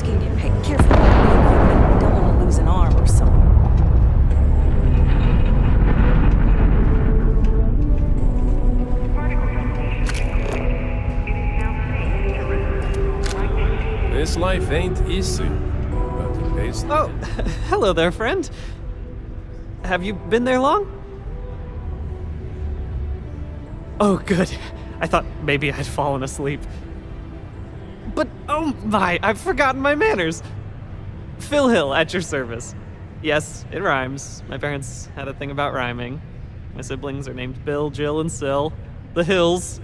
risking it. Hey, careful with the equipment. Don't want to lose an arm or something. This life ain't easy, but it pays. Oh, hello there, friend. Have you been there long? Oh, good. I thought maybe I'd fallen asleep. But, oh my, I've forgotten my manners. Phil Hill, at your service. Yes, it rhymes. My parents had a thing about rhyming. My siblings are named Bill, Jill, and Sil. The Hills.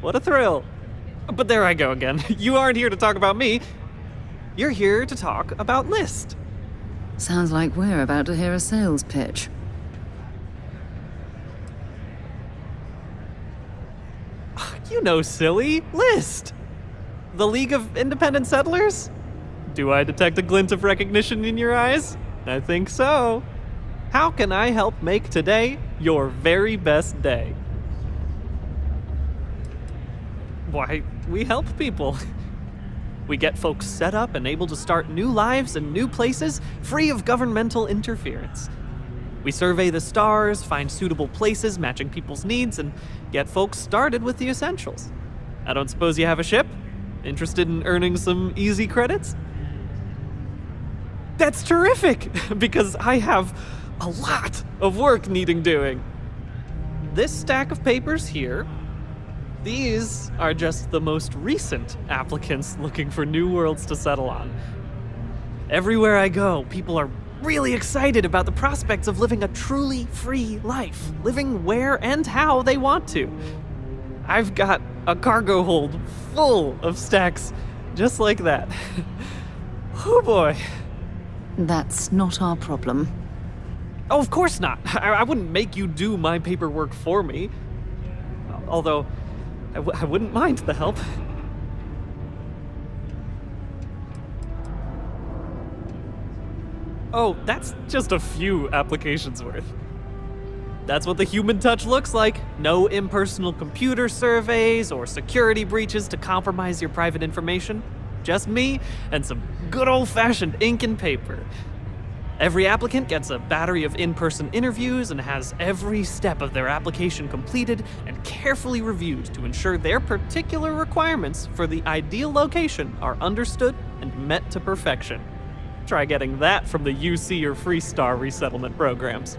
What a thrill. But there I go again. You aren't here to talk about me. You're here to talk about List. Sounds like we're about to hear a sales pitch. You know, silly. List. The League of Independent Settlers? Do I detect a glint of recognition in your eyes? I think so. How can I help make today your very best day? Why, we help people. We get folks set up and able to start new lives in new places, free of governmental interference. We survey the stars, find suitable places matching people's needs, and get folks started with the essentials. I don't suppose you have a ship? Interested in earning some easy credits? That's terrific, because I have a lot of work needing doing. This stack of papers here, these are just the most recent applicants looking for new worlds to settle on. Everywhere I go, people are really excited about the prospects of living a truly free life, living where and how they want to. I've got a cargo hold full of stacks just like that. Oh boy. That's not our problem. Oh, of course not. I wouldn't make you do my paperwork for me. Although, I wouldn't mind the help. Oh, that's just a few applications worth. That's what the human touch looks like. No impersonal computer surveys or security breaches to compromise your private information. Just me and some good old-fashioned ink and paper. Every applicant gets a battery of in-person interviews and has every step of their application completed and carefully reviewed to ensure their particular requirements for the ideal location are understood and met to perfection. Try getting that from the UC or Freestar resettlement programs.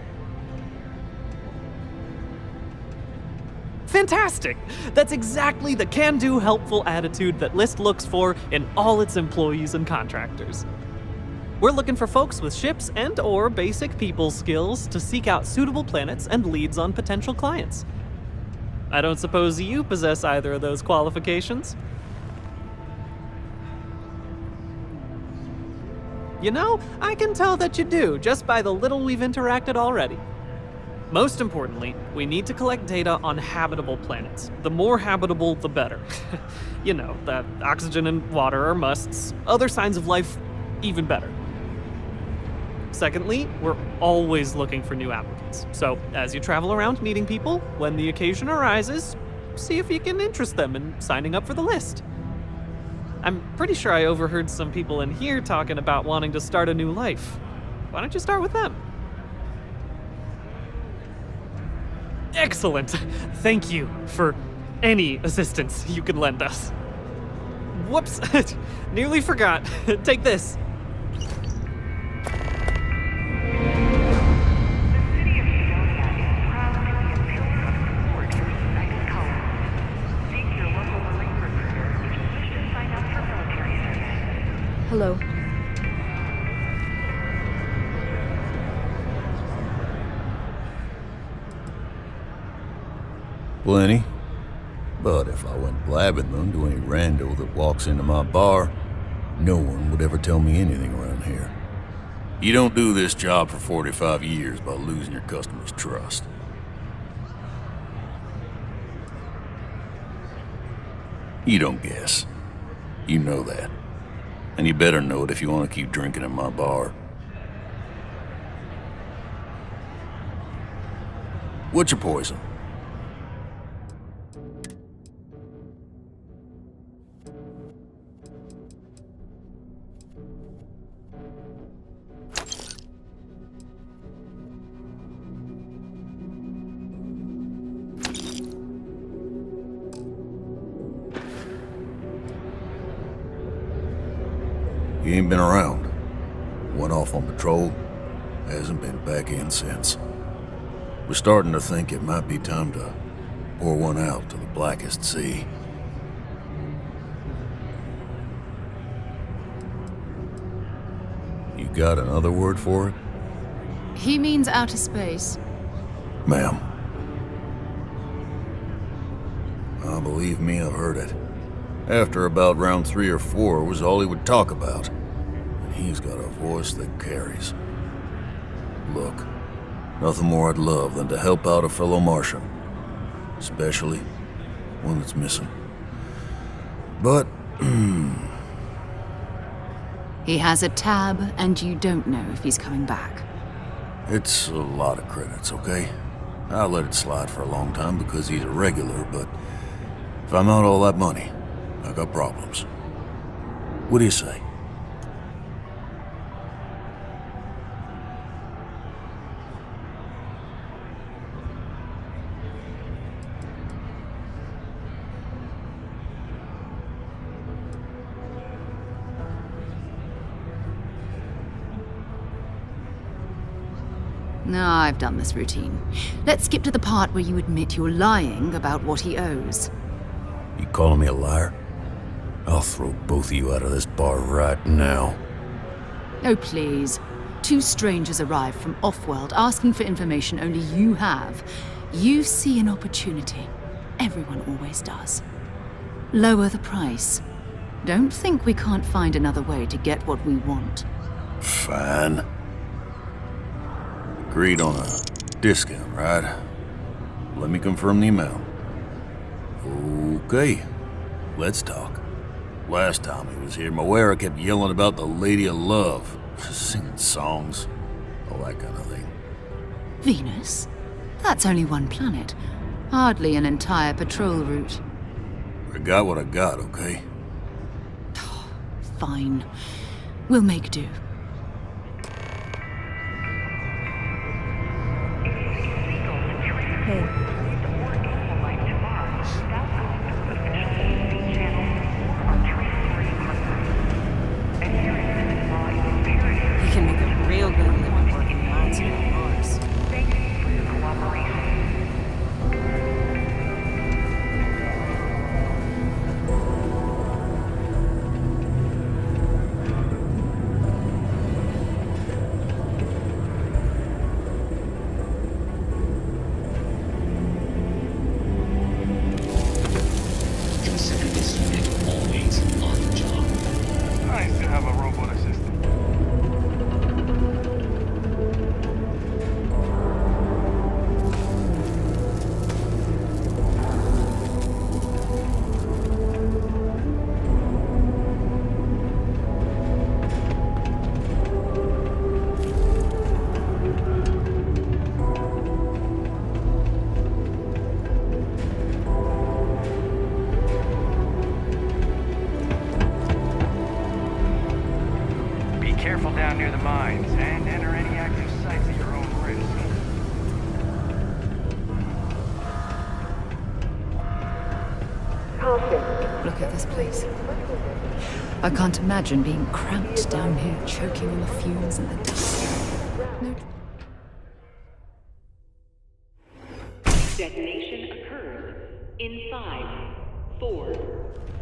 Fantastic! That's exactly the can-do, helpful attitude that List looks for in all its employees and contractors. We're looking for folks with ships and/or basic people skills to seek out suitable planets and leads on potential clients. I don't suppose you possess either of those qualifications? You know, I can tell that you do, just by the little we've interacted already. Most importantly, we need to collect data on habitable planets. The more habitable, the better. You know, the oxygen and water are musts. Other signs of life, even better. Secondly, we're always looking for new applicants. So, as you travel around meeting people, when the occasion arises, see if you can interest them in signing up for the list. I'm pretty sure I overheard some people in here talking about wanting to start a new life. Why don't you start with them? Excellent. Thank you for any assistance you can lend us. Whoops, nearly forgot. Take this. Hello. Plenty. But if I went blabbing them to any rando that walks into my bar, no one would ever tell me anything around here. You don't do this job for 45 years by losing your customers' trust. You don't guess. You know that. And you better know it if you want to keep drinking in my bar. What's your poison? He ain't been around. Went off on patrol. Hasn't been back in since. We're starting to think it might be time to pour one out to the blackest sea. You got another word for it? He means outer space. Ma'am. Believe me, I've heard it. After about round 3 or 4 was all he would talk about. And he's got a voice that carries. Look, nothing more I'd love than to help out a fellow Martian. Especially one that's missing. But, He has a tab, and you don't know if he's coming back. it's a lot of credits, okay? I let it slide for a long time because he's a regular, but if I'm out all that money, I got problems. What do you say? No, I've done this routine. Let's skip to the part where you admit you're lying about what he owes. You calling me a liar? I'll throw both of you out of this bar right now. Oh, please. 2 strangers arrive from off-world asking for information only you have. You see an opportunity. Everyone always does. Lower the price. Don't think we can't find another way to get what we want. Fine. Agreed on a discount, right? Let me confirm the amount. Okay, let's talk. Last time he was here, Moira kept yelling about the Lady of Love, singing songs, all that kind of thing. Venus? That's only one planet. Hardly an entire patrol route. I got what I got, okay? Fine. We'll make do. Hey, you can make a real good living working monster on Mars. Consider this unit always on the job. Nice to have a robot assistant. Be careful down near the mines and enter any active sites at your own risk. Look at this place. I can't imagine being cramped down here, choking on the fumes and the dust. No. Detonation occurs in 5, 4,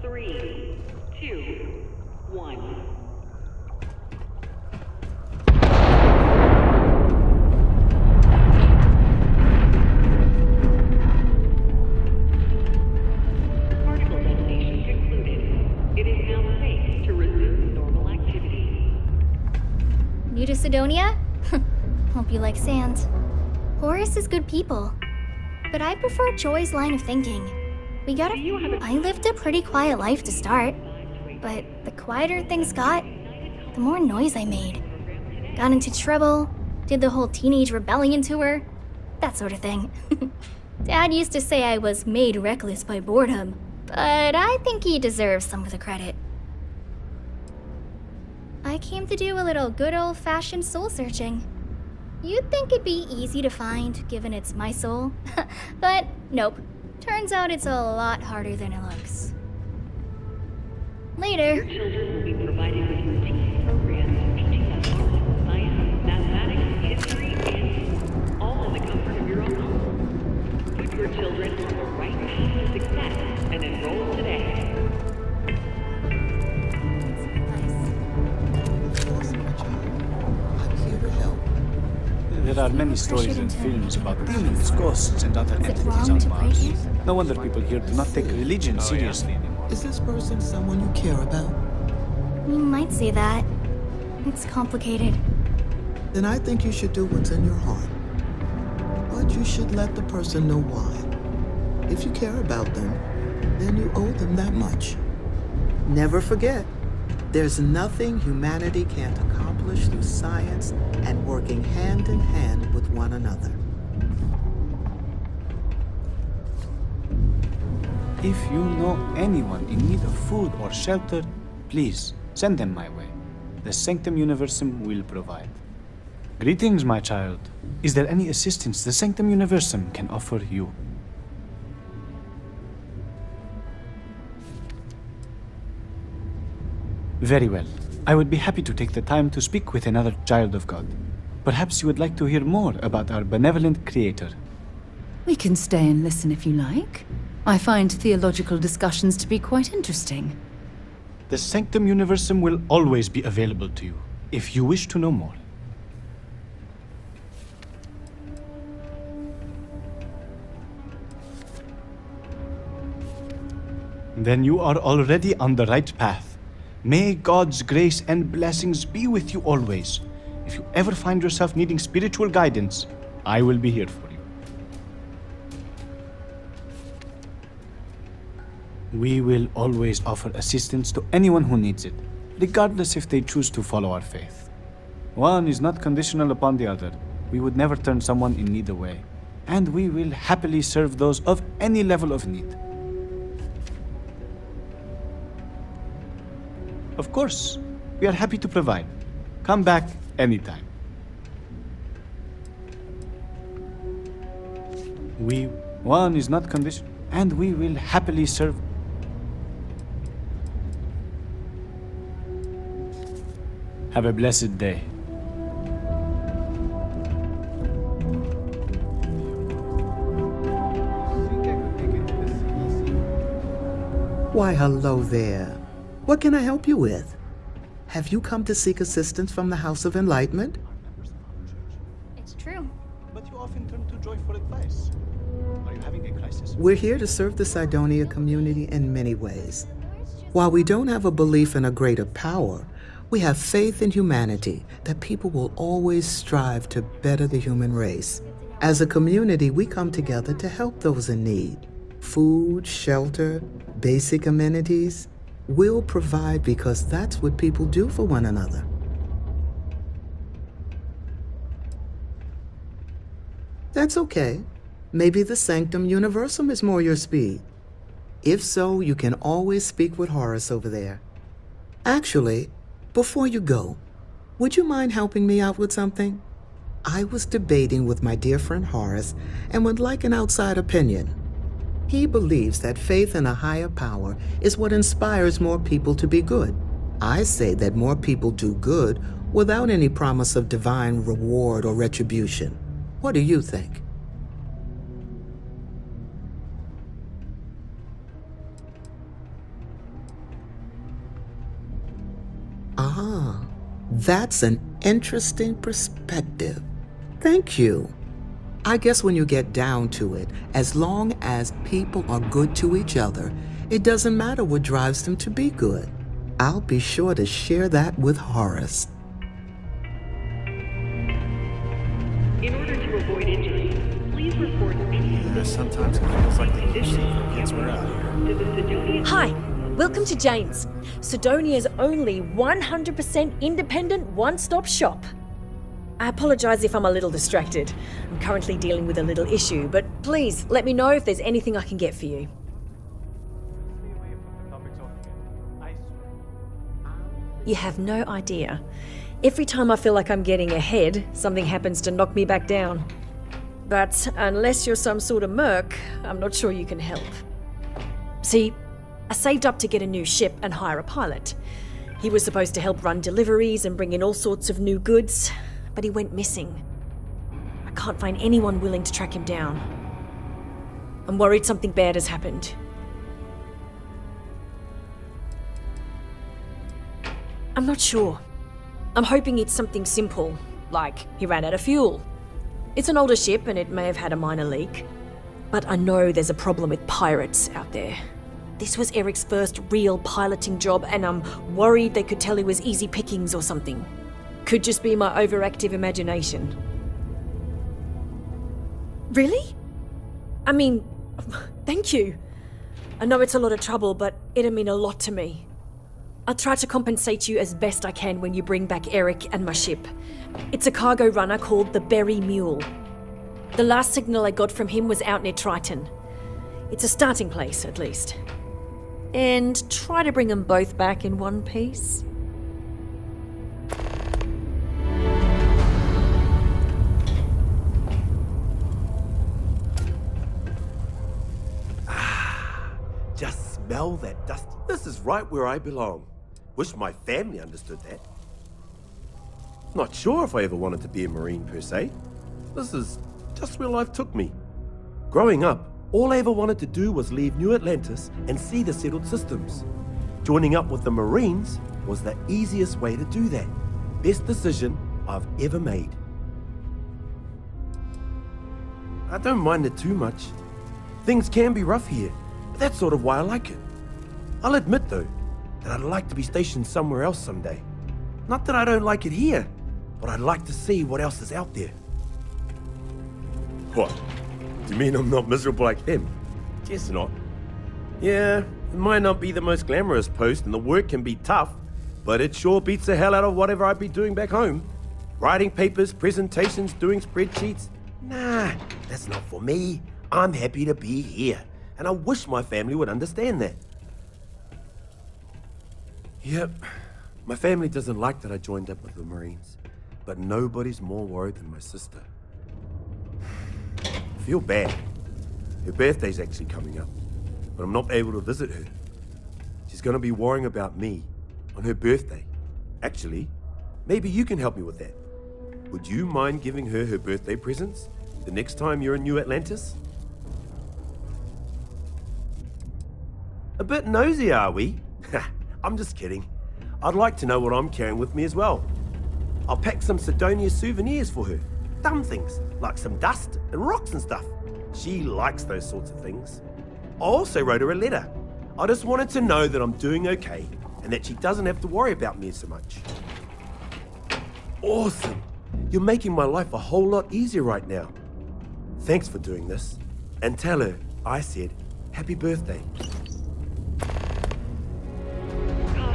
3, 2, 1. Particle detonation concluded. It is now safe to resume normal activity. New to Cydonia? Hope you like sand. Horus is good people. But I prefer Joy's line of thinking. I lived a pretty quiet life to start. But the quieter things got, the more noise I made. Got into trouble, did the whole teenage rebellion tour, that sort of thing. Dad used to say I was made reckless by boredom, but I think he deserves some of the credit. I came to do a little good old-fashioned soul searching. You'd think it'd be easy to find, given it's my soul. But nope. Turns out it's a lot harder than it looks. Later. Your children will be provided with routine programs teaching us art, science, mathematics, history, and all in the comfort of your own home. Put your children on the right path to success and enroll today. I'm here to help. There are many stories and films about demons, ghosts, and other entities on Mars. No wonder people here do not take religion seriously anymore. Is this person someone you care about? You might say that. It's complicated. Then I think you should do what's in your heart. But you should let the person know why. If you care about them, then you owe them that much. Never forget, there's nothing humanity can't accomplish through science and working hand in hand with one another. If you know anyone in need of food or shelter, please send them my way. The Sanctum Universum will provide. Greetings, my child. Is there any assistance the Sanctum Universum can offer you? Very well. I would be happy to take the time to speak with another child of God. Perhaps you would like to hear more about our benevolent Creator. We can stay and listen if you like. I find theological discussions to be quite interesting. The Sanctum Universum will always be available to you, if you wish to know more. Then you are already on the right path. May God's grace and blessings be with you always. If you ever find yourself needing spiritual guidance, I will be here for you. We will always offer assistance to anyone who needs it, regardless if they choose to follow our faith. One is not conditional upon the other. We would never turn someone in need away, and we will happily serve those of any level of need. Of course, we are happy to provide. Come back anytime. One is not conditional, and we will happily serve. Have a blessed day. Why, hello there. What can I help you with? Have you come to seek assistance from the House of Enlightenment? It's true. But you often turn to Joy for advice. Are you having a crisis? We're here to serve the Cydonia community in many ways. While we don't have a belief in a greater power, we have faith in humanity that people will always strive to better the human race. As a community, we come together to help those in need. Food, shelter, basic amenities. We'll provide because that's what people do for one another. That's okay. Maybe the Sanctum Universum is more your speed. If so, you can always speak with Horace over there. Actually, before you go, would you mind helping me out with something? I was debating with my dear friend Horace and would like an outside opinion. He believes that faith in a higher power is what inspires more people to be good. I say that more people do good without any promise of divine reward or retribution. What do you think? Ah, that's an interesting perspective. Thank you. I guess when you get down to it, as long as people are good to each other, it doesn't matter what drives them to be good. I'll be sure to share that with Horace. In order to avoid injury, please report any sometimes it feels like the condition kids were out here. to the Cydonia. Hi, welcome to Jane's, Cydonia's only 100% independent one-stop shop. I apologise if I'm a little distracted. I'm currently dealing with a little issue, but please let me know if there's anything I can get for you. You have no idea. Every time I feel like I'm getting ahead, something happens to knock me back down. But unless you're some sort of merc, I'm not sure you can help. See, I saved up to get a new ship and hire a pilot. He was supposed to help run deliveries and bring in all sorts of new goods, but he went missing. I can't find anyone willing to track him down. I'm worried something bad has happened. I'm not sure. I'm hoping it's something simple, like he ran out of fuel. It's an older ship and it may have had a minor leak. But I know there's a problem with pirates out there. This was Eric's first real piloting job, and I'm worried they could tell he was easy pickings or something. Could just be my overactive imagination. Really? I mean, thank you. I know it's a lot of trouble, but it'll mean a lot to me. I'll try to compensate you as best I can when you bring back Eric and my ship. It's a cargo runner called the Berry Mule. The last signal I got from him was out near Triton. It's a starting place, at least. And try to bring them both back in one piece. Just smell that dust. This is right where I belong. Wish my family understood that. Not sure if I ever wanted to be a Marine per se. This is just where life took me. Growing up, all I ever wanted to do was leave New Atlantis and see the settled systems. Joining up with the Marines was the easiest way to do that. Best decision I've ever made. I don't mind it too much. Things can be rough here, but that's sort of why I like it. I'll admit though, that I'd like to be stationed somewhere else someday. Not that I don't like it here, but I'd like to see what else is out there. What? Do you mean I'm not miserable like them? Guess not. Yeah, it might not be the most glamorous post and the work can be tough, but it sure beats the hell out of whatever I'd be doing back home. Writing papers, presentations, doing spreadsheets. Nah, that's not for me. I'm happy to be here, and I wish my family would understand that. Yep, my family doesn't like that I joined up with the Marines, but nobody's more worried than my sister. I feel bad. Her birthday's actually coming up, but I'm not able to visit her. She's gonna be worrying about me on her birthday. Actually, maybe you can help me with that. Would you mind giving her her birthday presents the next time you're in New Atlantis? A bit nosy, are we? I'm just kidding. I'd like to know what I'm carrying with me as well. I'll pack some Cydonia souvenirs for her. Dumb things, like some dust and rocks and stuff. She likes those sorts of things. I also wrote her a letter. I just wanted to know that I'm doing okay and that she doesn't have to worry about me so much. Awesome. You're making my life a whole lot easier right now. Thanks for doing this. And tell her I said happy birthday.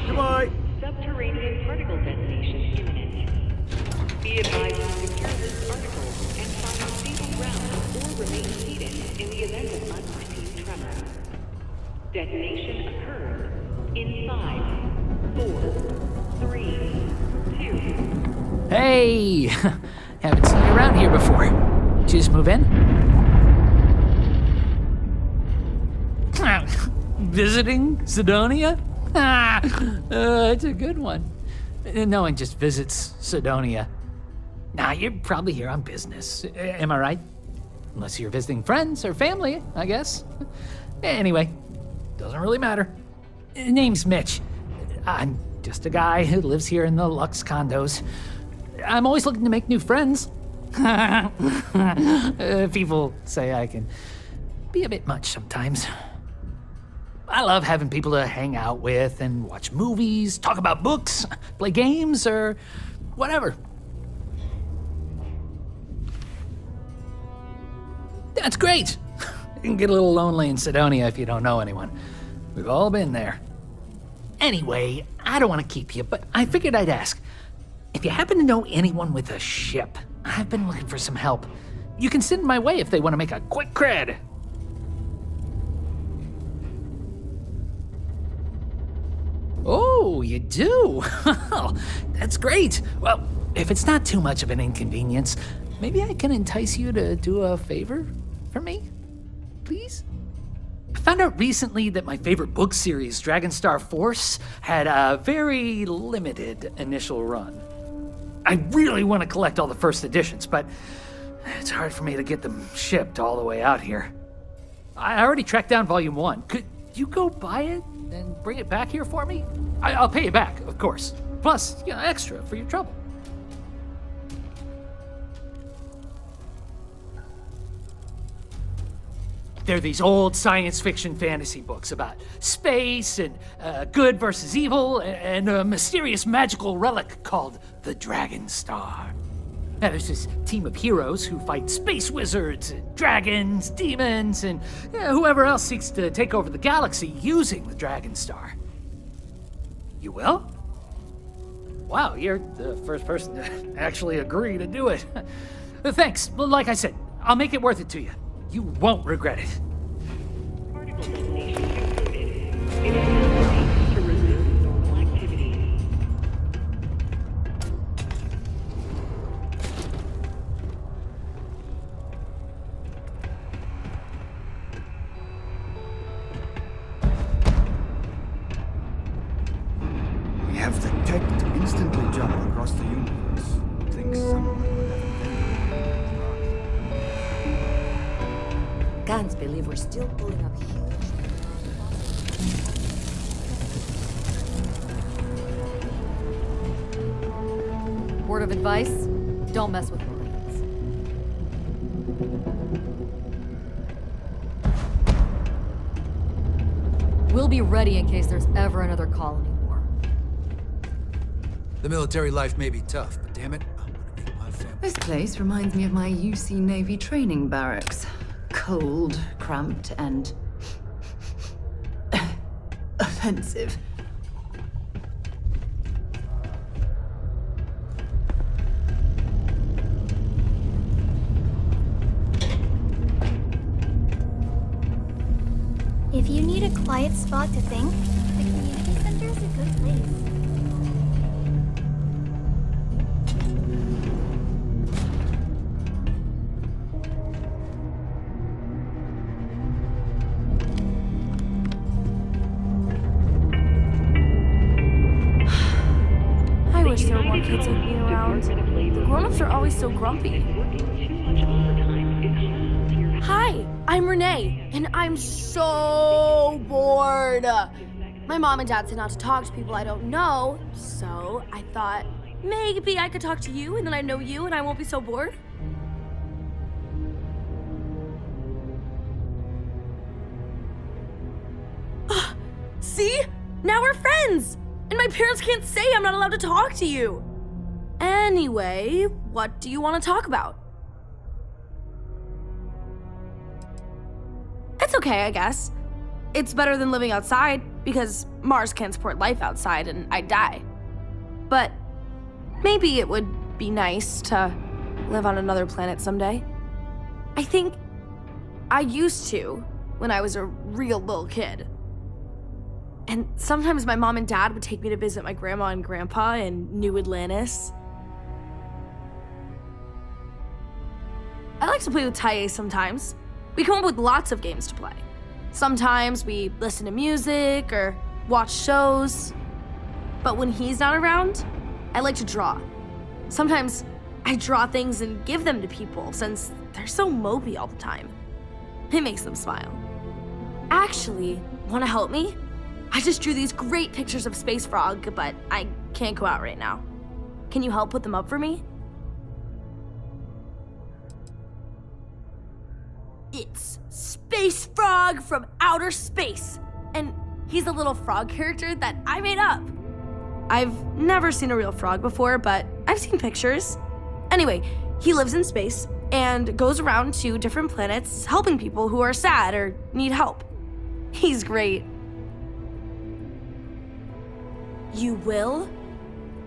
Goodbye. Subterranean particle detonation imminent. Be advised to secure this article and find stable ground or remain seated in the event of unforeseen tremor. Detonation occurs in 5, 4, 3, 2. Hey! Haven't seen you around here before. Did you just move in? Visiting Cydonia? It's a good one. No one just visits Cydonia. Nah, you're probably here on business. Am I right? Unless you're visiting friends or family, I guess. Anyway, doesn't really matter. Name's Mitch. I'm just a guy who lives here in the Lux condos. I'm always looking to make new friends. People say I can be a bit much sometimes. I love having people to hang out with and watch movies, talk about books, play games, or whatever. That's great. You can get a little lonely in Cydonia if you don't know anyone. We've all been there. Anyway, I don't want to keep you, but I figured I'd ask. If you happen to know anyone with a ship, I've been looking for some help. You can send my way if they want to make a quick cred. Oh, you do? That's great. Well, if it's not too much of an inconvenience, maybe I can entice you to do a favor for me? Please? found out recently that my favorite book series, Dragonstar Force, had a very limited initial run. I really want to collect all the first editions, but it's hard for me to get them shipped all the way out here. I already tracked down Volume 1. Could you go buy it and bring it back here for me? I'll pay you back, of course. Plus, extra for your trouble. They're these old science fiction fantasy books about space and good versus evil and a mysterious magical relic called the Dragon Star. Now, there's this team of heroes who fight space wizards and dragons, demons, and whoever else seeks to take over the galaxy using the Dragon Star. You will? Wow, you're the first person to actually agree to do it. Thanks. Well, like I said, I'll make it worth it to you. You won't regret it. Particle detonation concluded. It is now safe to resume normal activity. We have the tech to instantly jump across the universe. Things someone would have Can't believe we're still pulling up huge. Word of advice, don't mess with Marines. We'll be ready in case there's ever another colony war. The military life may be tough, but damn it, I want to make my family. This place reminds me of my UC Navy training barracks. Cold, cramped, and offensive. If you need a quiet spot to think, the community center is a good place. I wish there were more kids like me around. The grown-ups are always so grumpy. Hi, I'm Renee, and I'm so bored. My mom and dad said not to talk to people I don't know, so I thought maybe I could talk to you, and then I know you, and I won't be so bored. See? Now we're friends! And my parents can't say I'm not allowed to talk to you. Anyway, what do you want to talk about? It's okay, I guess. It's better than living outside, because Mars can't support life outside and I'd die. But maybe it would be nice to live on another planet someday. I think I used to when I was a real little kid. And sometimes my mom and dad would take me to visit my grandma and grandpa in New Atlantis. I like to play with Taye sometimes. We come up with lots of games to play. Sometimes we listen to music or watch shows. But when he's not around, I like to draw. Sometimes I draw things and give them to people since they're so mopey all the time. It makes them smile. Actually, want to help me? I just drew these great pictures of Space Frog, but I can't go out right now. Can you help put them up for me? It's Space Frog from outer space, and he's a little frog character that I made up. I've never seen a real frog before, but I've seen pictures. Anyway, he lives in space and goes around to different planets helping people who are sad or need help. He's great. You will?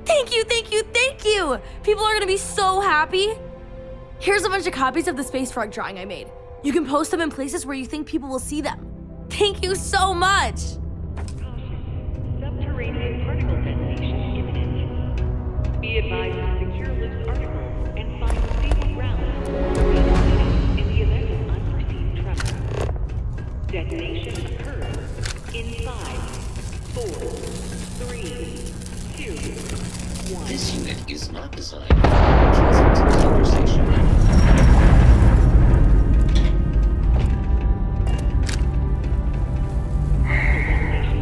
Thank you, thank you, thank you! People are gonna be so happy. Here's a bunch of copies of the Space Frog drawing I made. You can post them in places where you think people will see them. Thank you so much! Subterranean particle detonation imminent. Be advised to secure loose articles and find stable ground in the event of unforeseen tremor. Detonation is not designed for pleasant conversation.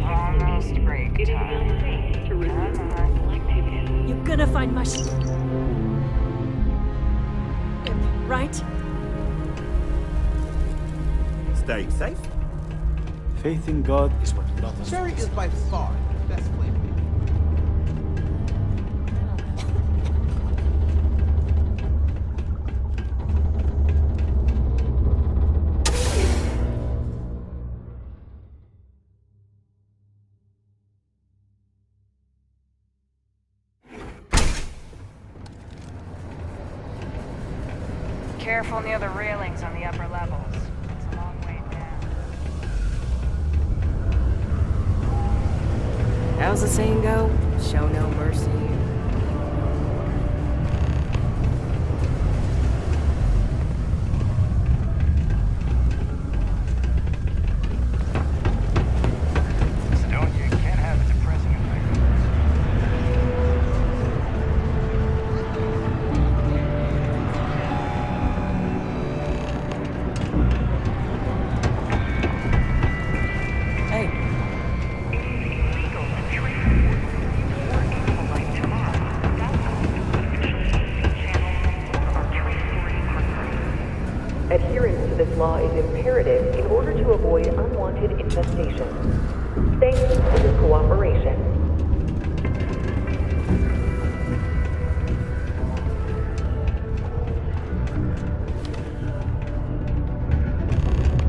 Almost break time. To resume selectivity. You're gonna find my right? Staying safe? Faith in God is what brought us. Sherry is by far the best flavor. Careful near the railings on the upper levels. It's a long way down. How's the saying go? Show no mercy. Cydonia can't have a depressing effect. Adherence to this law is imperative in order to avoid unwanted infestation. Thanks for your cooperation.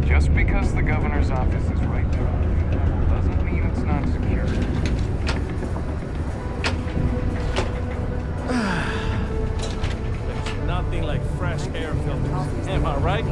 Just because the governor's office is right there on the level doesn't mean it's not secure. There's nothing like fresh air filters. Am I right?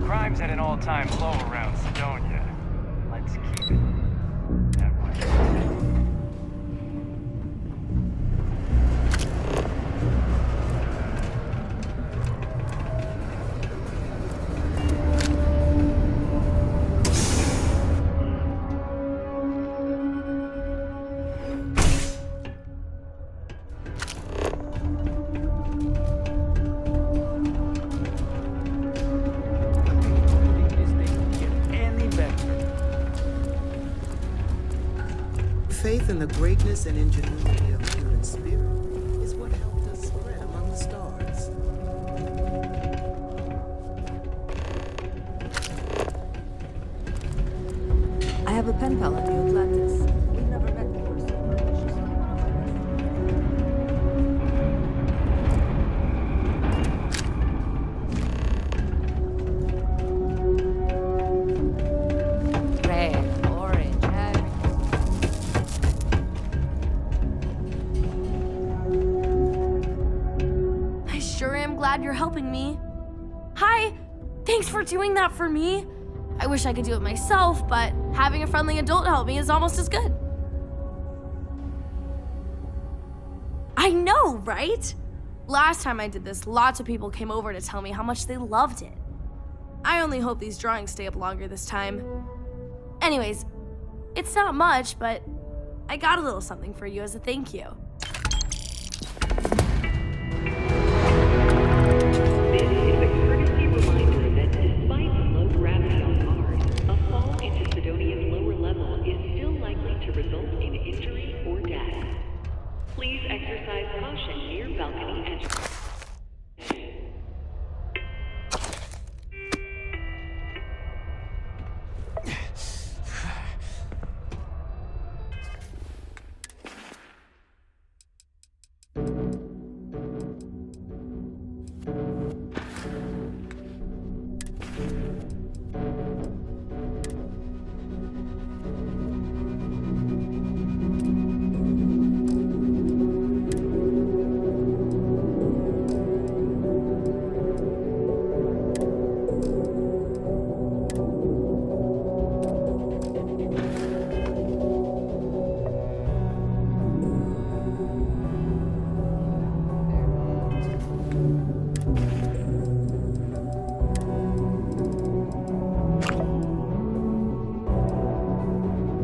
Crime's at an all-time low around Cydonia. Let's keep it that way. Faith in the greatness and ingenuity of the human spirit is what helped us spread among the stars. I have a pen pal at New Atlantis. We've never met before, so she's red, orange, I sure am glad you're helping me. Hi, thanks for doing that for me. I wish I could do it myself, but having a friendly adult help me is almost as good. I know, right? Last time I did this, lots of people came over to tell me how much they loved it. I only hope these drawings stay up longer this time. Anyways, it's not much, but I got a little something for you as a thank you. This is a courtesy reminder that despite low gravity on Mars, a fall into Cydonia's lower level is still likely to result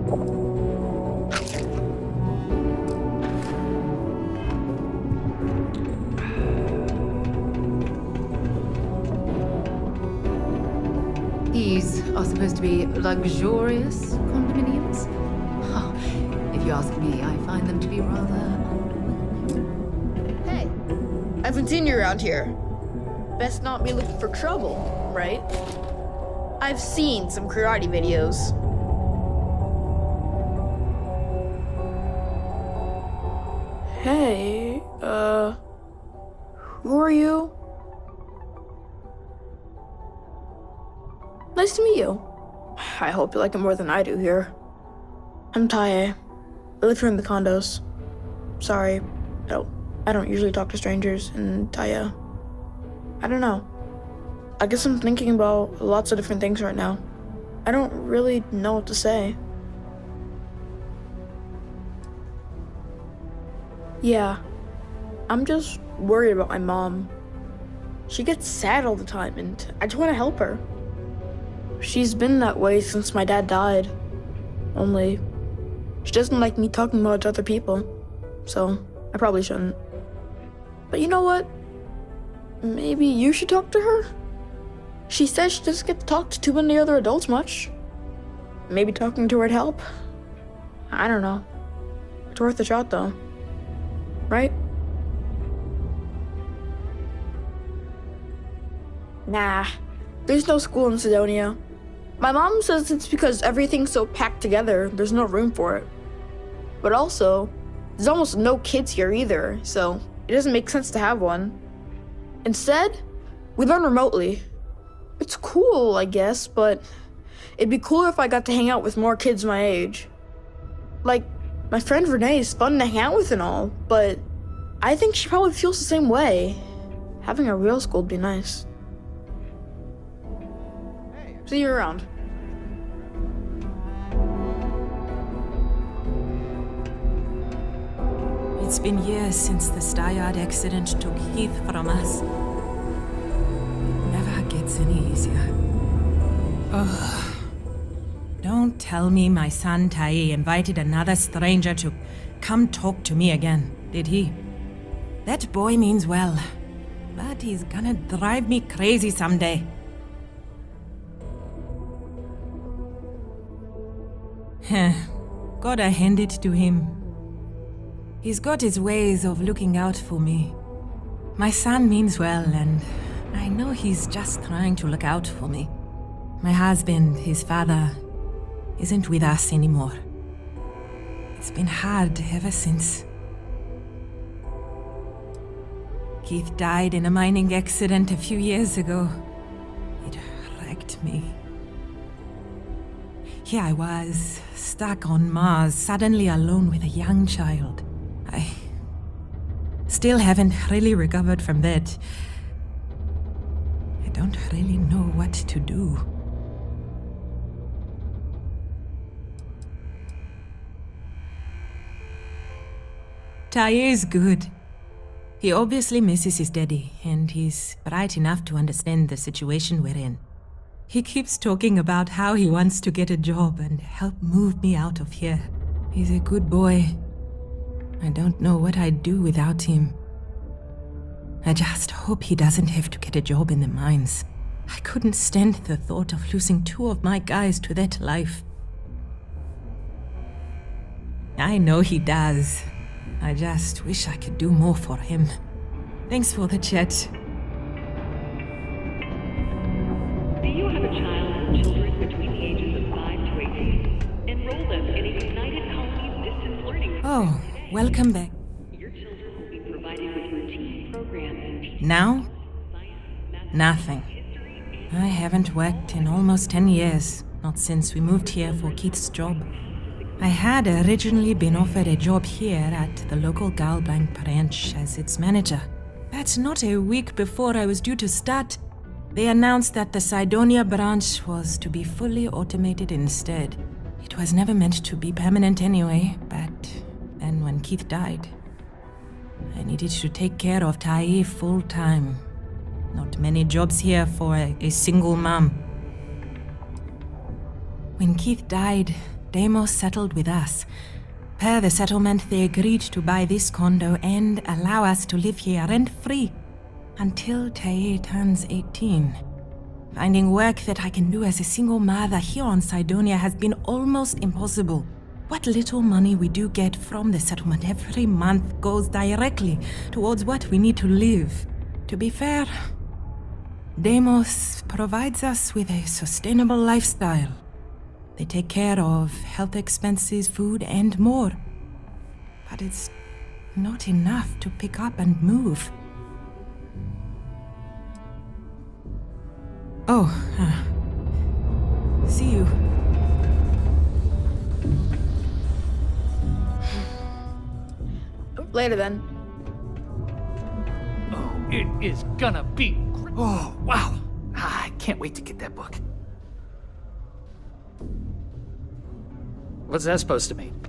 These are supposed to be luxurious condominiums. Oh, if you ask me, I find them to be rather underwhelming. Hey, I haven't seen you around here. Best not be looking for trouble, right? I've seen some karate videos. Hey, who are you? Nice to meet you. I hope you like it more than I do here. I'm Tae. I live here in the condos. Sorry, I don't usually talk to strangers in Taya. I don't know. I guess I'm thinking about lots of different things right now. I don't really know what to say. Yeah, I'm just worried about my mom. She gets sad all the time, and I just want to help her. She's been that way since my dad died. Only, she doesn't like me talking about it to other people, so I probably shouldn't. But you know what? Maybe you should talk to her? She says she doesn't get to talk to too many other adults much. Maybe talking to her'd help. I don't know. It's worth a shot, though. Right? Nah, there's no school in Cydonia. My mom says it's because everything's so packed together, there's no room for it. But also, there's almost no kids here either, so it doesn't make sense to have one. Instead, we learn remotely. It's cool, I guess, but it'd be cooler if I got to hang out with more kids my age. Like, my friend Renee is fun to hang out with and all, but I think she probably feels the same way. Having a real school would be nice. See you around. It's been years since the Starfield accident took Heath from us. It never gets any easier. Ugh. Don't tell me my son Tai invited another stranger to come talk to me again, did he? That boy means well, but he's gonna drive me crazy someday. Gotta hand it to him. He's got his ways of looking out for me. My son means well, and I know he's just trying to look out for me. My husband, his father, isn't with us anymore. It's been hard ever since. Keith died in a mining accident a few years ago. It wrecked me. Here I was, stuck on Mars, suddenly alone with a young child. I still haven't really recovered from that. I don't really know what to do. Tai is good. He obviously misses his daddy, and he's bright enough to understand the situation we're in. He keeps talking about how he wants to get a job and help move me out of here. He's a good boy. I don't know what I'd do without him. I just hope he doesn't have to get a job in the mines. I couldn't stand the thought of losing 2 of my guys to that life. I know he does. I just wish I could do more for him. Thanks for the chat. Do you have a child or children between the ages of 5 to 18? Enroll them in a United Colonies distance learning program. Oh, welcome back. Your children will be provided with routine programs. Now? Nothing. I haven't worked in almost 10 years, not since we moved here for Keith's job. I had originally been offered a job here at the local Galblanc branch as its manager. But not a week before I was due to start, they announced that the Cydonia branch was to be fully automated instead. It was never meant to be permanent anyway, but then when Keith died, I needed to take care of Tai full time. Not many jobs here for a single mom. When Keith died, Deimos settled with us. Per the settlement, they agreed to buy this condo and allow us to live here rent-free until Tae turns 18. Finding work that I can do as a single mother here on Cydonia has been almost impossible. What little money we do get from the settlement every month goes directly towards what we need to live. To be fair, Deimos provides us with a sustainable lifestyle. They take care of health expenses, food, and more. But it's not enough to pick up and move. Oh, see you. Later then. Oh, it is gonna be great. Oh, wow. I can't wait to get that book. What's that supposed to mean?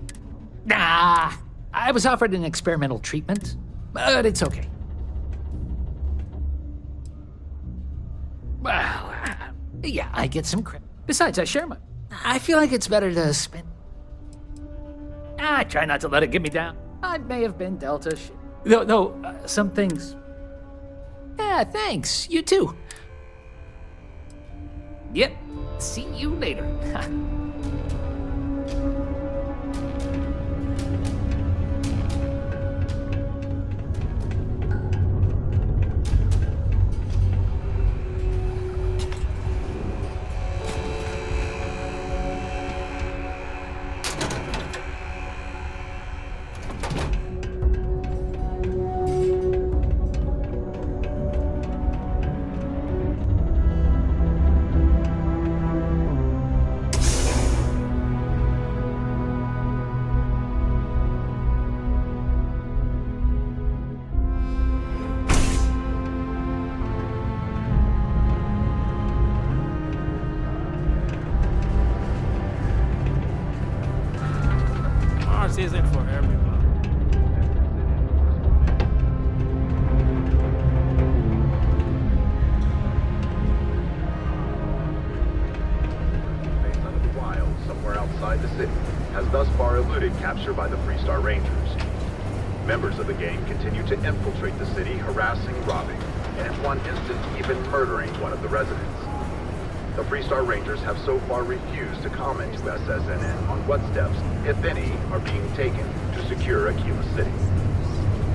Nah, I was offered an experimental treatment, but it's okay. Well, yeah, I get some credit. Besides, I share my... I feel like it's better to spend... I try not to let it get me down. I may have been dealt a shit. Though, some things... Yeah, thanks. You too. Yep. See you later. Mars isn't for everybody. Based out of the wild, somewhere outside the city, has thus far eluded capture by the Freestar Rangers. Members of the gang continue to infiltrate the city, harassing, robbing, and in one instance even murdering one of the residents. The Freestar Rangers have so far refused to comment to SSNN on what steps, if any, are being taken to secure Aquila City.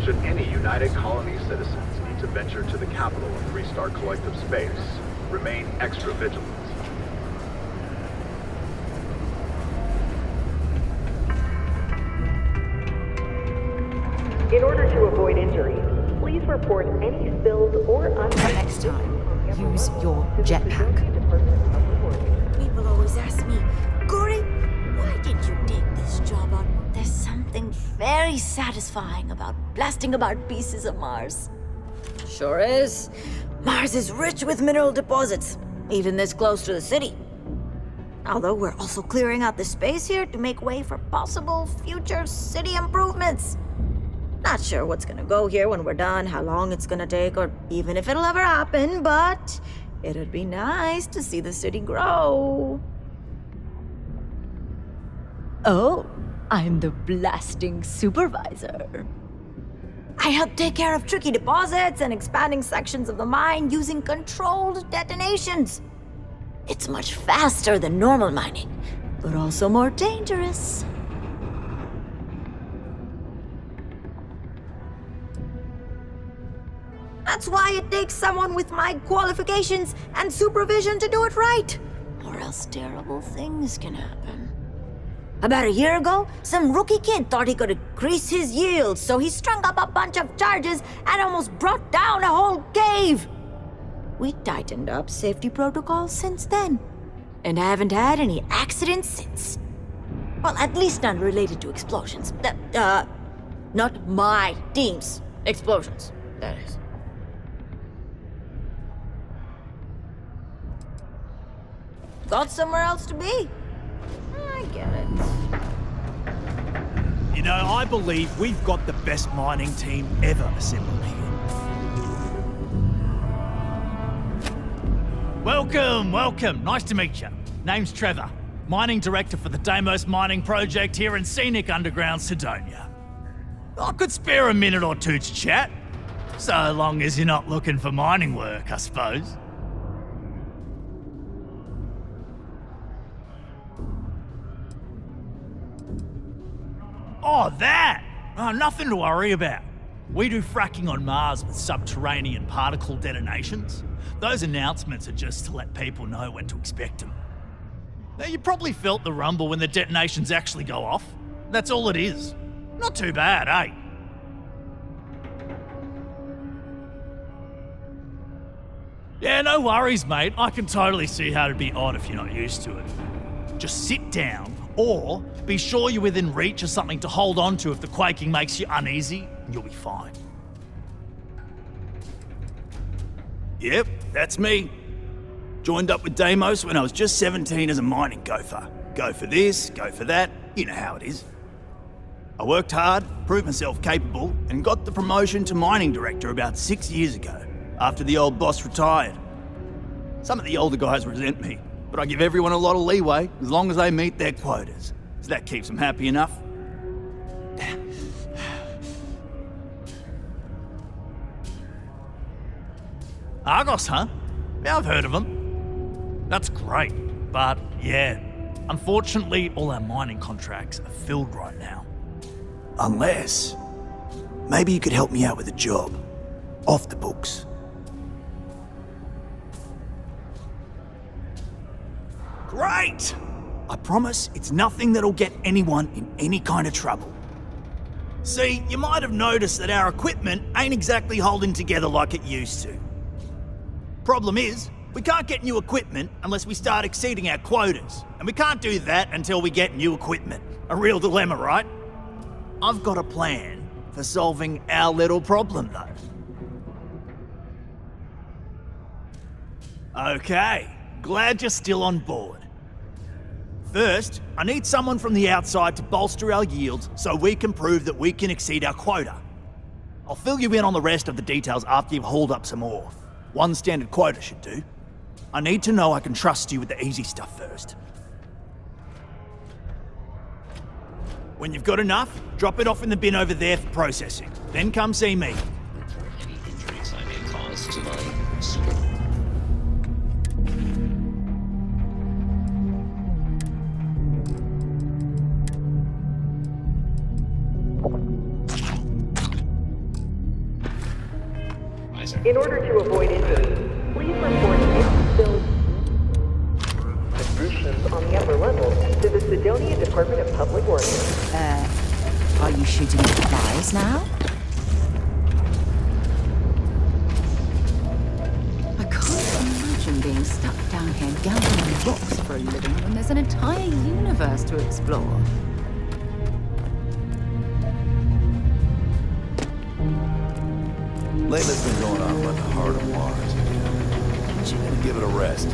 Should any United Colony citizens need to venture to the capital of Freestar Collective Space, remain extra vigilant. In order to avoid injury, please report any spills or Next time, use your jetpack. People always ask me, Gory, why did you take this job on? There's something very satisfying about blasting about pieces of Mars. Sure is. Mars is rich with mineral deposits, even this close to the city. Although we're also clearing out the space here to make way for possible future city improvements. Not sure what's gonna go here when we're done, how long it's gonna take, or even if it'll ever happen, but it'd be nice to see the city grow. Oh, I'm the blasting supervisor. I help take care of tricky deposits and expanding sections of the mine using controlled detonations. It's much faster than normal mining, but also more dangerous. That's why it takes someone with my qualifications and supervision to do it right, or else terrible things can happen. About a year ago, some rookie kid thought he could increase his yield, so he strung up a bunch of charges and almost brought down a whole cave. We tightened up safety protocols since then, and haven't had any accidents since. Well, at least none related to explosions. Not my team's explosions, that is. Got somewhere else to be. I get it. You know, I believe we've got the best mining team ever assembled here. Welcome, welcome. Nice to meet you. Name's Trevor. Mining Director for the Deimos Mining Project here in scenic underground Cydonia. I could spare a minute or two to chat, so long as you're not looking for mining work, I suppose. Oh, that! Oh, nothing to worry about. We do fracking on Mars with subterranean particle detonations. Those announcements are just to let people know when to expect them. Now, you probably felt the rumble when the detonations actually go off. That's all it is. Not too bad, eh? Yeah, no worries, mate. I can totally see how it'd be odd if you're not used to it. Just sit down, or be sure you're within reach of something to hold on to if the quaking makes you uneasy, and you'll be fine. Yep, that's me. Joined up with Deimos when I was just 17 as a mining gopher. Go for this, go for that, you know how it is. I worked hard, proved myself capable, and got the promotion to mining director about 6 years ago, after the old boss retired. Some of the older guys resent me, but I give everyone a lot of leeway as long as they meet their quotas. So that keeps them happy enough. Argos, huh? Yeah, I've heard of them. That's great, but yeah, unfortunately all our mining contracts are filled right now. Unless, maybe you could help me out with a job, off the books. Great! I promise it's nothing that'll get anyone in any kind of trouble. See, you might have noticed that our equipment ain't exactly holding together like it used to. Problem is, we can't get new equipment unless we start exceeding our quotas, and we can't do that until we get new equipment. A real dilemma, right? I've got a plan for solving our little problem, though. Okay, glad you're still on board. First, I need someone from the outside to bolster our yields so we can prove that we can exceed our quota. I'll fill you in on the rest of the details after you've hauled up some ore. One standard quota should do. I need to know I can trust you with the easy stuff first. When you've got enough, drop it off in the bin over there for processing. Then come see me. Any injuries I may cause to my super. In order to avoid injury, please report any spills on the upper level to the Cydonia Department of Public Works. Are you shooting at flies now? I can't imagine being stuck down here gathering rocks for a living when there's an entire universe to explore. Layla's been going on about the heart of Mars. She gonna give it a rest.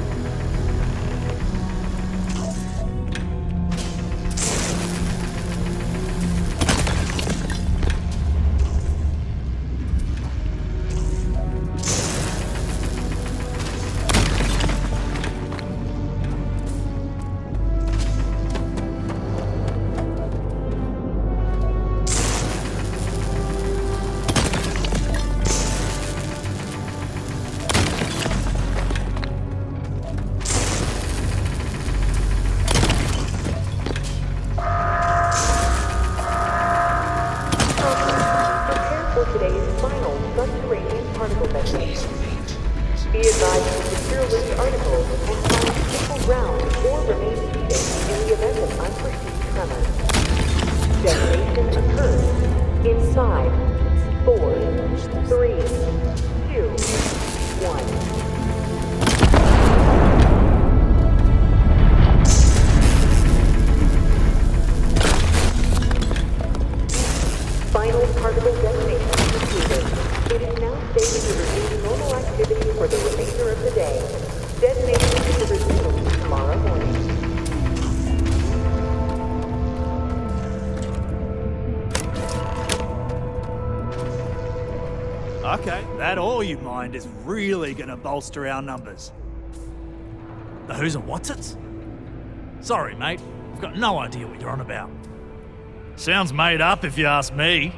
Okay, that all you mind is really gonna bolster our numbers. The who's and what's it's? Sorry, mate. I've got no idea what you're on about. Sounds made up if you ask me.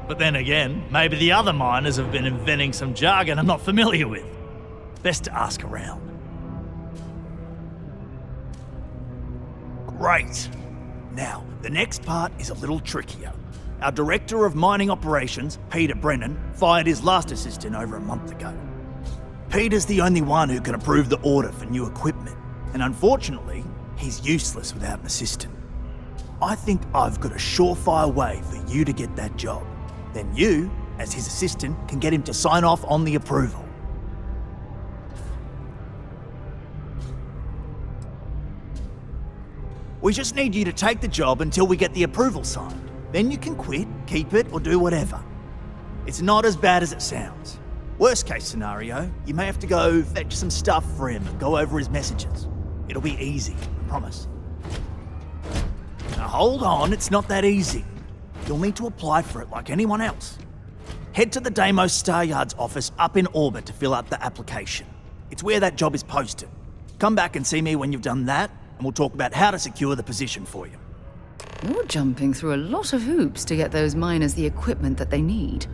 But then again, maybe the other miners have been inventing some jargon I'm not familiar with. Best to ask around. Great. Now, the next part is a little trickier. Our Director of Mining Operations, Peter Brennan, fired his last assistant over a month ago. Peter's the only one who can approve the order for new equipment, and unfortunately, he's useless without an assistant. I think I've got a surefire way for you to get that job. Then you, as his assistant, can get him to sign off on the approval. We just need you to take the job until we get the approval signed. Then you can quit, keep it, or do whatever. It's not as bad as it sounds. Worst case scenario, you may have to go fetch some stuff for him and go over his messages. It'll be easy, I promise. Now hold on, it's not that easy. You'll need to apply for it like anyone else. Head to the Deimos Star Yard's office up in orbit to fill out the application. It's where that job is posted. Come back and see me when you've done that, and we'll talk about how to secure the position for you. You're jumping through a lot of hoops to get those miners the equipment that they need.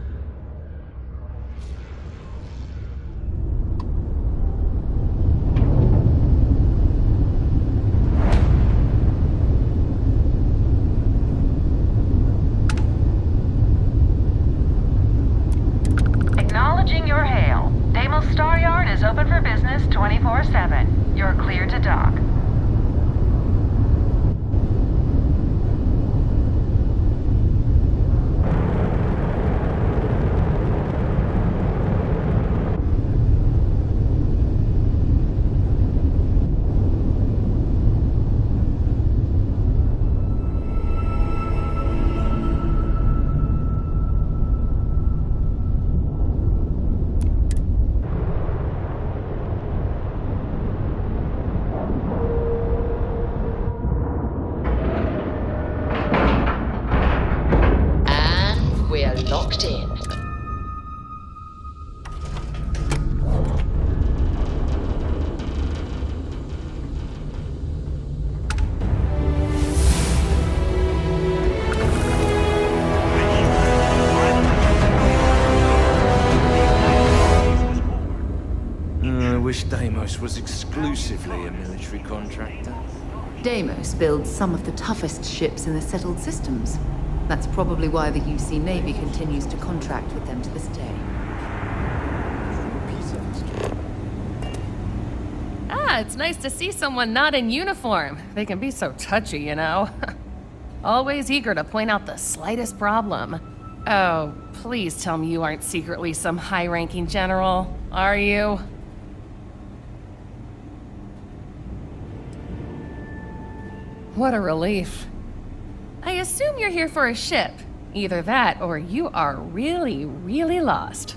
Acknowledging your hail. Deimos Star Yard is open for business 24/7. You're clear to dock. Locked in. I wish Deimos was exclusively a military contractor. Deimos builds some of the toughest ships in the settled systems. That's probably why the UC Navy continues to contract with them to this day. It's nice to see someone not in uniform. They can be so touchy, you know. Always eager to point out the slightest problem. Oh, please tell me you aren't secretly some high-ranking general, are you? What a relief. I assume you're here for a ship. Either that, or you are really, really lost.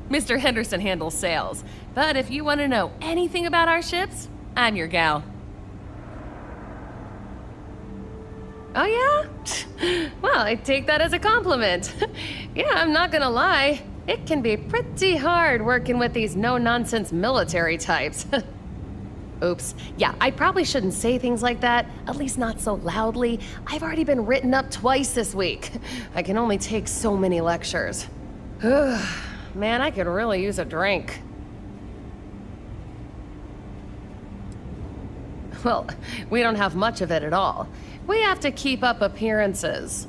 Mr. Henderson handles sales, but if you want to know anything about our ships, I'm your gal. Oh yeah? Well, I take that as a compliment. Yeah, I'm not gonna lie. It can be pretty hard working with these no-nonsense military types. Oops. Yeah, I probably shouldn't say things like that, at least not so loudly. I've already been written up twice this week. I can only take so many lectures. Man, I could really use a drink. Well, we don't have much of it at all. We have to keep up appearances.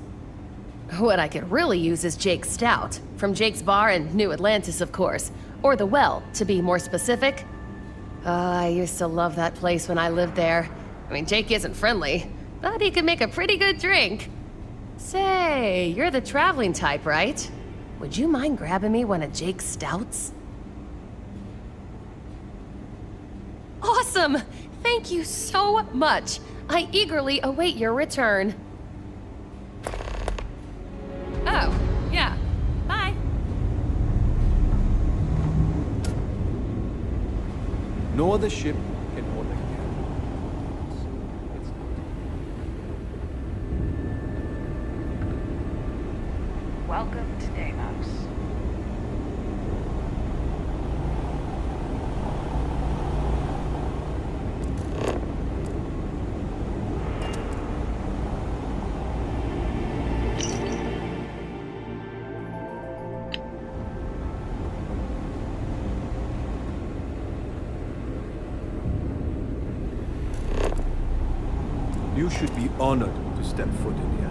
What I could really use is Jake's Stout, from Jake's Bar in New Atlantis, of course. Or The Well, to be more specific. I used to love that place when I lived there. I mean, Jake isn't friendly, but he could make a pretty good drink. Say, you're the traveling type, right? Would you mind grabbing me one of Jake's Stouts? Awesome! Thank you so much. I eagerly await your return. Oh, yeah. Bye. No other ship can order Welcome to Deimos. You should be honored to step foot in here.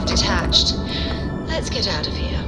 Detached. Let's get out of here.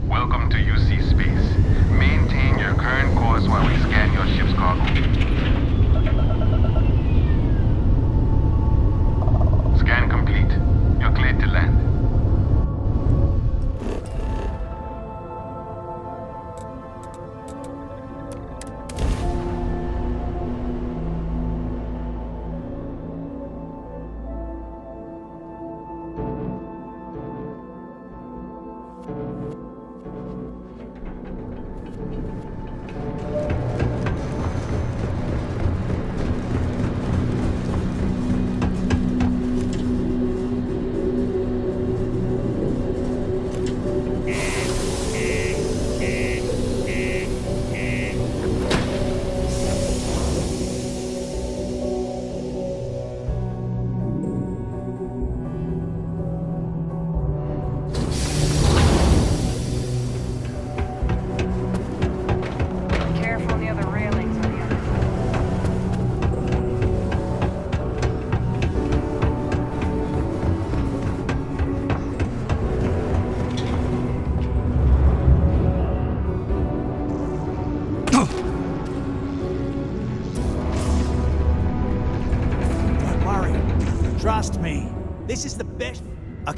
Welcome to UC Space. Maintain your current course while we scan your ship's cargo. Scan complete. You're cleared to land.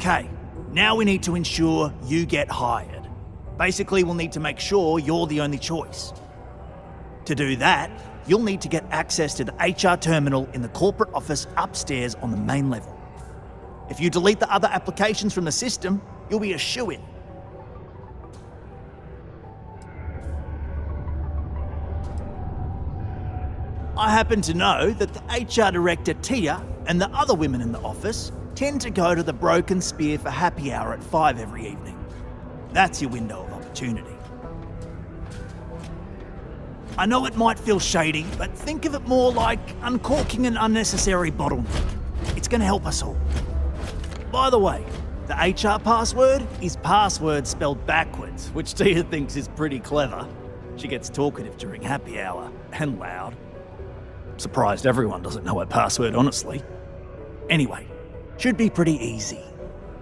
Okay, now we need to ensure you get hired. Basically, we'll need to make sure you're the only choice. To do that, you'll need to get access to the HR terminal in the corporate office upstairs on the main level. If you delete the other applications from the system, you'll be a shoo-in. I happen to know that the HR director, Tia, and the other women in the office tend to go to the Broken Spear for happy hour at 5 every evening. That's your window of opportunity. I know it might feel shady, but think of it more like uncorking an unnecessary bottleneck. It's going to help us all. By the way, the HR password is password spelled backwards, which Tia thinks is pretty clever. She gets talkative during happy hour, and loud. Surprised everyone doesn't know her password, honestly. Anyway, should be pretty easy.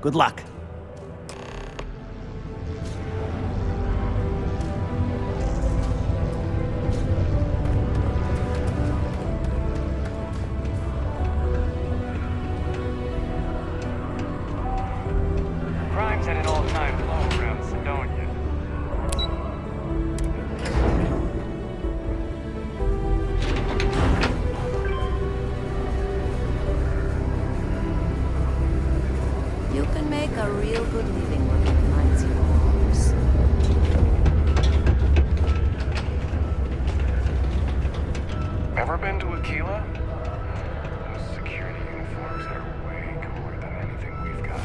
Good luck. Crime's at an all-time low around Cydonia. You can make a real good living working behind zero hours. Ever been to Aquila? Those security uniforms are way cooler than anything we've got.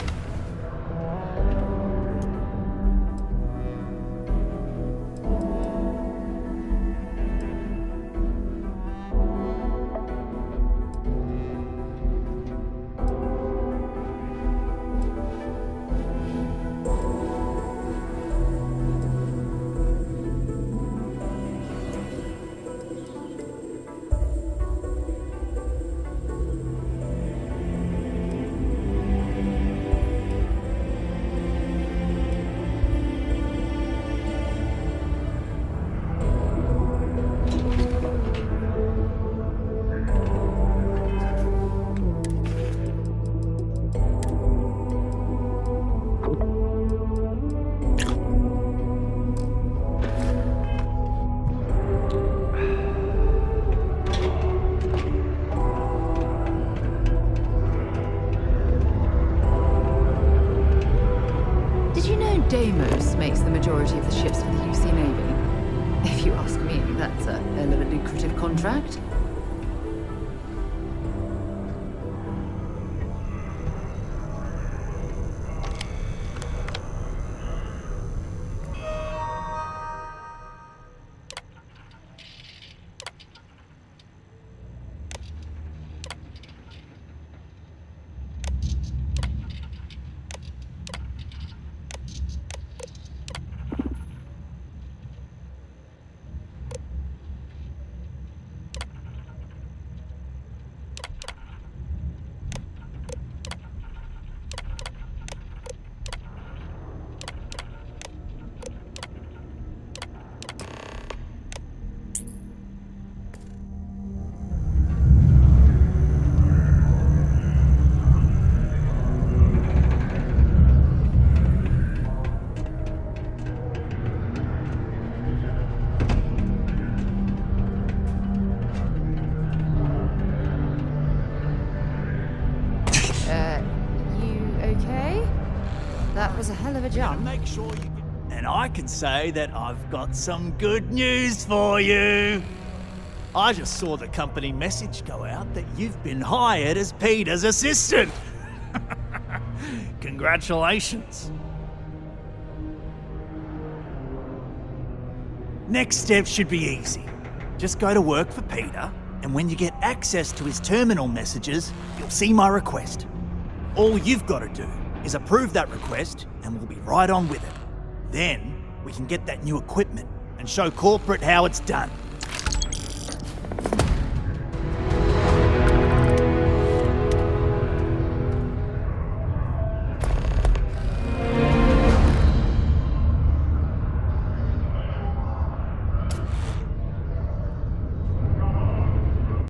Deimos makes the majority of the ships for the UC Navy. If you ask me, that's a hell of a lucrative contract. That was a hell of a jump. Make sure you get... And I can say that I've got some good news for you. I just saw the company message go out that you've been hired as Peter's assistant. Congratulations. Next step should be easy. Just go to work for Peter, and when you get access to his terminal messages, you'll see my request. All you've got to do is approve that request, and we'll be right on with it. Then, we can get that new equipment and show corporate how it's done.